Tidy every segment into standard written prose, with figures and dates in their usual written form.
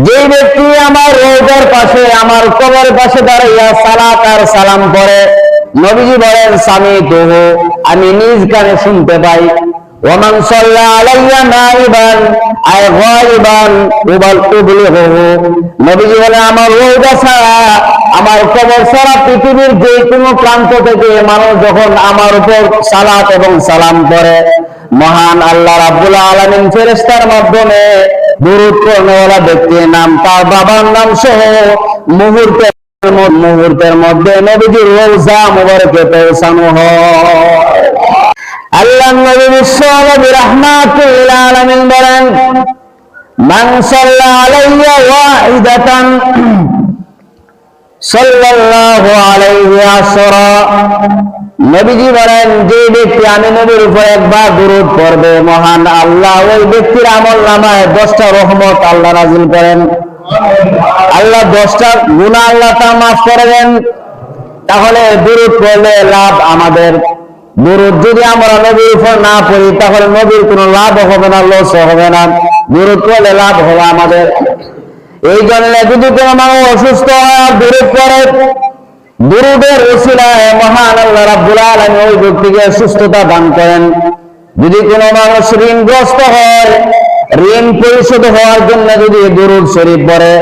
যে ব্যক্তি আমার রওজার পাশে আমার কবরের পাশে দাঁড়াইয়া সালাত আর সালাম করে, নবীজি বলেন সামিতুহু, আমি নিজ কানে শুনতে পাই। ওমান সাল্লা আলাইয়া নাইবান আই গায়বান উবলিহু, নবীজি বলেন আমার রওজা ছাড়া আমার কবর ছাড়া পৃথিবীর যে কোনো প্রান্ত থেকে মানুষ যখন আমার উপর সালাত এবং সালাম করে, মহান আল্লাহ রাব্বুল আলামিন ফেরেশতার মাধ্যমে দুরূদ পড়নেওয়ালা ব্যক্তির নাম, তার বাবার নাম সহ মুহূর্তের মধ্যে নবীজির রওজা মুবারকে পৌঁছানো হয়। আল্লাহ নবী বিশ্বনবী রাহমাতুল লিল আলামিন বলেন, মান সাল্লা আলাইয়া ওয়াহিদাতান সাল্লাল্লাহু আলাইহি আসরা, নবীজি বলেন যে ব্যক্তি আমি নবীর উপর একবার দুরূদ পড়বে, মহান আল্লাহ ওই ব্যক্তির আমল নামায় 10টা রহমত আল্লাহ নাযিল করেন। আল্লাহ 10টা গুনাহ আল্লাহ তা মাফ করবেন। তাহলে দুরূদ পড়লে লাভ আমাদের। দুরূদ যদি আমরা নবীর উপর না পড়ি তাহলে নবীর কোনো লাভ হবে না, লস হবে না। দুরূদ পড়লে লাভ হবে আমাদের। এই জন্য যদি কোনো মানুষ অসুস্থ হয় দুরূদ পড়ে, দুরূদের ওসিলায় মহান আল্লাহ রাব্বুল আলামিন ওই ব্যক্তিকে সুস্থতা দান করেন। যদি কোনো মানুষ ঋণগ্রস্ত হয়, ঋণ পরিশোধ হওয়ার জন্য যদি দুরূদ শরীফ পড়ে,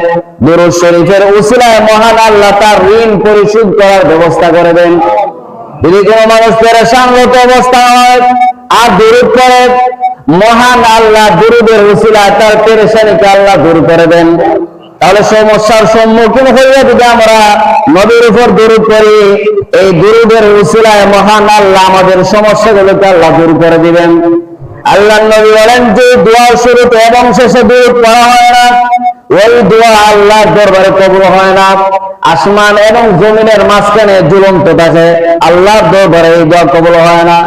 দুরূদ শরীফের ওসিলায় মহান আল্লাহ তার ঋণ পরিশোধ করার ব্যবস্থা করে দেন। যদি কোনো মানুষ পেরেশানরত অবস্থা হয় আর দুরূদ পড়ে, মহান আল্লাহ দুরূদের ওসিলায় তার পেরেশানিকে আল্লাহ দূর করে দেন। তাহলে সমস্যার সম্মুখীন হইয়া যদি আমরা নবীর উপর দুরূদ পড়ি, এই দুরূদের ওসিলায় মহান আল্লাহ আমাদের সমস্যাগুলোকে আল্লাহ দূর করে দিবেন। আল্লাহ নবী বলেন যে দোয়া শুরুতে এবং শেষে দুরূদ পড়া হয় না, ওই দোয়া আল্লাহর দরবারে কবুল হয় না। আসমান এবং জমিনের মাঝখানে ঝুলন্ত থাকে, আল্লাহর দরবারে এই দোয়া কবুল হয় না।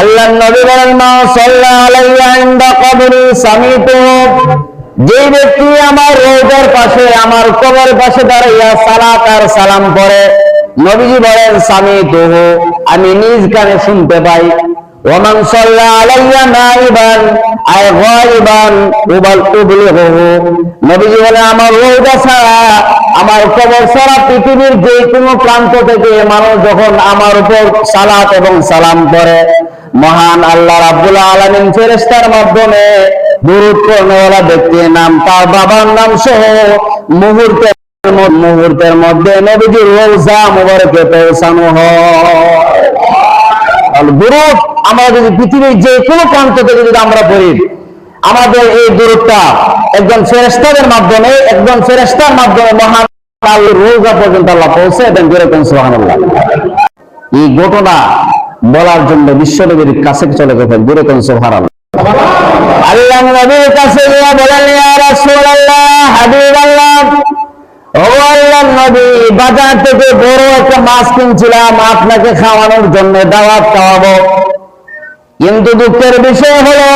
আল্লাহ নবী বলেন মা সাল্লা আলাইয়া ইনদা কবরি সামিতুহু, যে ব্যক্তি আমার রওজার পাশে আমার কবরের পাশে দাঁড়াইয়া সালাত আর সালাম করে, নবীজি বলেন সামিতুহু, আমি নিজ কানে শুনতে পাই। ওমান সাল্লা আলাইয়া নাইবান আই গায়বান উবলিহু, নবীজি বলেন আমার রওজা ছাড়া আমার কবর ছাড়া পৃথিবীর যে কোনো প্রান্ত থেকে মানুষ যখন আমার উপর সালাত এবং সালাম করে, মহান আল্লাহ রাব্বুল আলামিন ফেরেশতার মাধ্যমে দুরূদ পড়নেওয়ালা ব্যক্তির নাম, তার বাবার নাম সহ মুহূর্তের মধ্যে নবীজির রওজা মুবারকে পৌঁছানো হয়। দুরূদ আমরা যদি পৃথিবীর যে কোনো প্রান্ত থেকে যদি আমরা পড়ি, আমাদের এই দুরূদটা একজন ফেরেশতার মাধ্যমে মহান আল্লাহর রওজা পর্যন্ত আল্লাহ পৌঁছে দেন। সুবহানাল্লাহ। এই ঘটনা বলার জন্য বিশ্বনবীর কাছে চলে গেছেন। সুবহানাল্লাহ। আল্লাহ নবীর কাছে গিয়ে বলেন, ইয়া রাসূলুল্লাহ, হাবিবাল্লাহ, ও আল্লাহর নবী, বাজার থেকে বড় একটা মাছ কিনছিলাম আপনাকে খাওয়ানোর জন্য, দাওয়াত খাওয়াবো। কিন্তু দুঃখের বিষয় হলো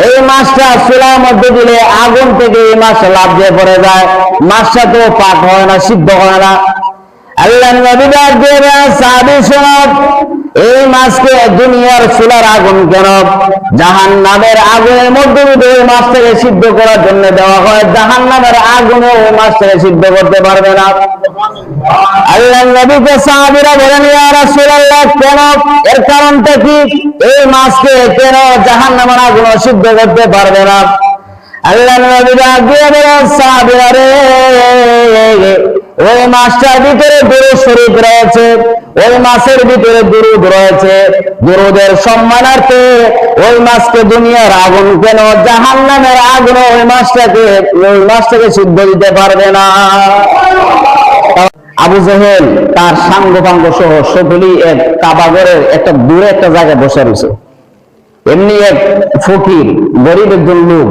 এই মাছটা চুলার মধ্যে দিলে আগুন থেকে এই মাছ লাফ দিয়ে পড়ে যায়, মাছটা তো পাক হয় না, সিদ্ধ হয় না। আল্লাহ নবী ডাক দিয়ে সাহাবী শোনো, এই মাছকে দুনিয়ার চুলার আগুন কেন, জাহান্নামের আগুনের মধ্যে ওই মাছটাকে সিদ্ধ করার জন্য দেওয়া হয়, জাহান্নামের আগুনে ওই মাছটাকে সিদ্ধ করতে পারবে না। আল্লাহ নবীকে সাহাবীরা বলেন, ইয়া রাসূলুল্লাহ, কেন, এর কারণটা কি? এই মাছকে কেন জাহান্নামের আগুনে সিদ্ধ করতে পারবে না? আল্লাহ নবী ডাক দিয়ে বলেন, সাহাবীরা রে, ওই মাছটার ভিতরে দুরূদ শরীফ রয়েছে, ওই মাছের ভিতরে দুরূদ রয়েছে। দুরূদের সম্মানার্থে ওই মাছকে দুনিয়ার আগুন কেন, জাহান্নামের আগুনে ওই মাছটাকে সিদ্ধ দিতে পারবে না। আবু জেহেল তার সাঙ্গ সহ সকলেই এক কাবাগরের একটা দূরে একটা জায়গায় বসে রয়েছে। এমনি এক ফকির গরিব একজন লোক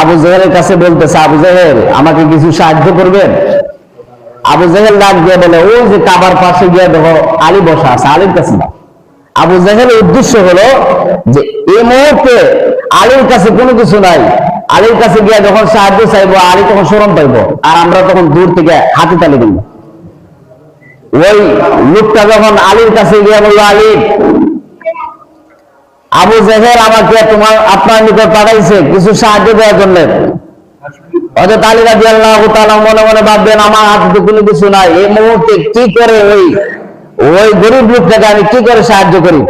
আবু জেহেলের কাছে বলতেছে, আবু জেহেল, আমাকে কিছু সাহায্য করবেন? আবু জেহেল ডাক দিয়ে বলে, ওই যে কাবার পাশে গিয়ে দেখো আলী বসা আছে, আলীর কাছে না। আবু জেহেলের উদ্দেশ্য হলো যে এই মুহূর্তে আলীর কাছে কোনো কিছু নাই, আলীর কাছে গিয়ে যখন সাহায্য চাইবো আলী তখন শরম পাইবো, আর আমরা তখন দূর থেকে হাতে তালি দিব। ওই লোকটা যখন আলীর কাছে গিয়ে বললো, আলী, আবু জেহেল আমাকে আপনার নিকট পাঠাইছে কিছু সাহায্য দেওয়ার জন্য। হযরত আলী রাদিয়াল্লাহু তাআলা মনে মনে ভাববেন আমার হাতে তো কোনো কিছু নাই, এই মুহূর্তে কি করে ওই গরিব লোকটাকে আমি কি করে সাহায্য করি।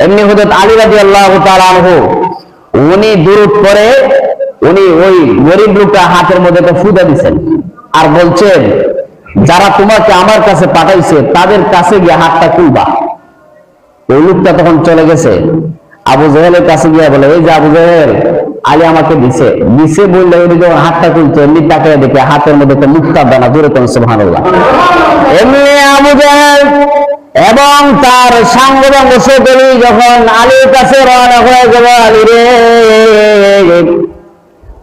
এমনি হযরত আলী রাদিয়াল্লাহু তাআলা আনহু উনি দুরূদ পড়ে উনি ওই গরিব লোকটা হাতের মধ্যে একটা ফুঁদা দিচ্ছেন আর বলছেন, যারা তোমাকে আমার কাছে পাঠাইছে তাদের কাছে গিয়ে হাতটা তুলবা। ওই লোকটা তখন চলে গেছে, আবু জেহেলের কাছে গিয়ে বলে, এই যে আবু জেহেল, আলী আমাকে দিছে বললে উনি যখন হাতটা তুলছে এমনি তাকে দেখে হাতের মধ্যে একটা মুক্তার দানা, জোরে কোন সুবহানাল্লাহ। এমনি আবু জেহেল এবং তার সাঙ্গবাঙ্গ সকলেই যখন আলীর কাছে রওনা হয়ে গেল, আলী রে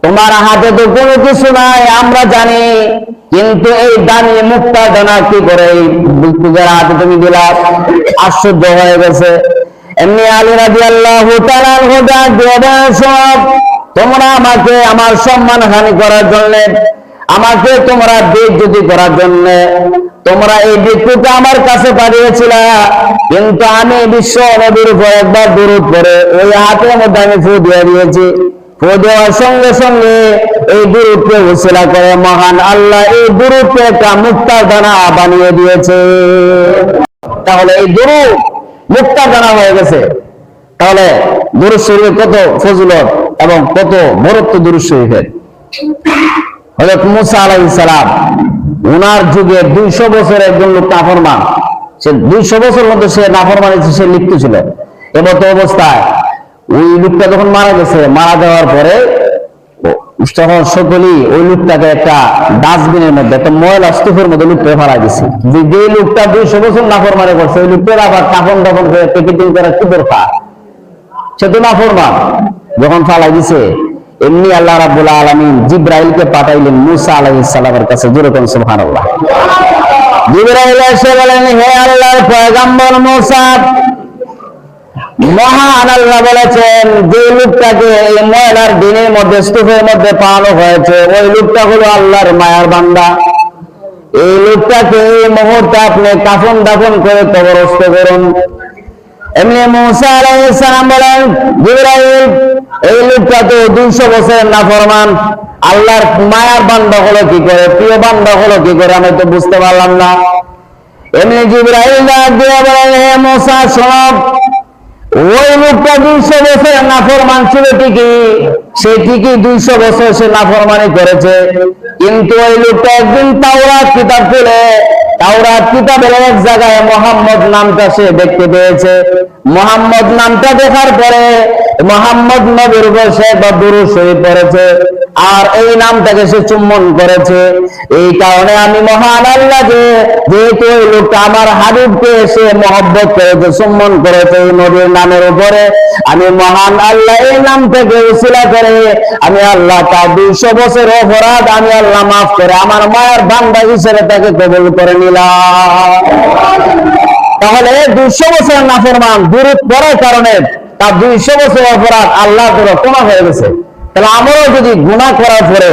তোমার হাতে তো কোনো কিছু নাই আমরা জানি, কিন্তু এই দামি মুক্তার দানা কি করে এই বুজুর্গের হাতে তুমি দিলা? আশ্চর্য হয়ে গেছে। এমনি আলী রাদিয়াল্লাহু তাআলা সব তোমরা আমাকে আমার সম্মান হানি করার জন্য, আমাকে তোমরা বেইজ্জতি করার জন্য তোমরা এই ব্যক্তিকে আমার কাছে পাঠিয়েছিল, কিন্তু আমি বিশ্ব নবীর উপর একবার দুরূদ পড়ে ওই হাতের মধ্যে আমি ফু দিয়ে দিয়েছি। ফু দেওয়ার সঙ্গে সঙ্গে এই দুরূদকে উসিলা করে মহান আল্লাহ এই দুরূদকে একটা মুক্তার দানা বানিয়ে দিয়েছে। তাহলে এই দুরূদ মুক্তার দানা হয়ে গেছে। তাহলে দুরূদ শরীফের কত ফজিলত এবং কত বরত্ব দুরূদ শরীফের। হযরত মুসা আলাইহিস সালাম উনার যুগে 200 বছর একজন লোক নাফরমান, সে 200 বছর মধ্যে সে নাফরমানি সে লিপ্ত ছিল। এমত অবস্থায় ওই লোকটা যখন মারা গেছে, মারা যাওয়ার পরে তখন সকলেই ওই লোকটাকে একটা ডাস্টবিনের মধ্যে একটা ময়লা স্তূপের মধ্যে লোকটা ফেলা দিছে। যে লোকটা 200 বছর নাফরমানি করছে ওই লোকটার আবার কাফন দাফন করে প্যাকেটিং করার কি দরকার? সে তো নাফরমান। যখন ফালাই দিছে এমনি আল্লাহ রাব্বুল আলামিন জিবরাইলকে পাঠাইলেন মুসা আলাইহিস সালামের কাছে, জোরে কোন সুবহানাল্লাহ। জিবরাইল এসে বলেন, হে আল্লাহর পয়গম্বর মুসা, মহান আল্লাহ বলেছেন যে লোকটাকে এই ময়লার দিনের মধ্যে স্তূপের মধ্যে পাওয়ানো হয়েছে ওই লোকটা হলো আল্লাহর মায়ার বান্দা। এই লোকটাকে এই মুহূর্তে আপনি কাফন দাফন করে কবরস্থ করুন। এমনি মুসা আলাইহিস সালাম বলেন, জিবরাইল এই লোকটা তো 200 বছরের নাফরমান, আল্লাহর মায়ার বান্দা হলো কি করে, প্রিয় বান্দা হলো কি করে, আমি তো বুঝতে পারলাম না। এমনি জিবরাইল ডাক দিয়ে বলেন, হে মুসা শোনো, ওই লোকটা 200 বছরের নাফরমান ছিল ঠিকই, সে ঠিকই 200 বছর সে নাফরমানি করেছে, কিন্তু ওই লোকটা একদিন তাওরাত কিতাব খুলে তাওরাত কিতাবের এক জায়গায় মুহাম্মদ নামটা সে দেখতে পেয়েছে। মুহাম্মদ নামটা দেখার পরে মুহাম্মদ নবীর উপর সে দুরূদ শরীফ পড়েছে আর এই নামটাকে সে চুম্বন করেছে। এই কারণে আমি মহান আল্লাহকে, যেহেতু ওই লোকটা আমার হাবিবকে সে মহব্বত করেছে, চুম্বন করেছে এই নবীর নামের উপরে, আমি মহান আল্লাহ এই নামটাকে উসিলা করে আমি আল্লাহ তার 200 বছর অপরাধ আমি আল্লাহ মাফ করে আমার মায়ের বান্দা হিসেবে তাকে কবুল করে নিলাম। তাহলে 200 বছরের নাফরমান দুরূদ পড়ার কারণে তার 200 বছর অপরাধ আল্লাহ ক্ষমা হয়ে গেছে। তাহলে আমরাও যদি গুনাহ করার পরে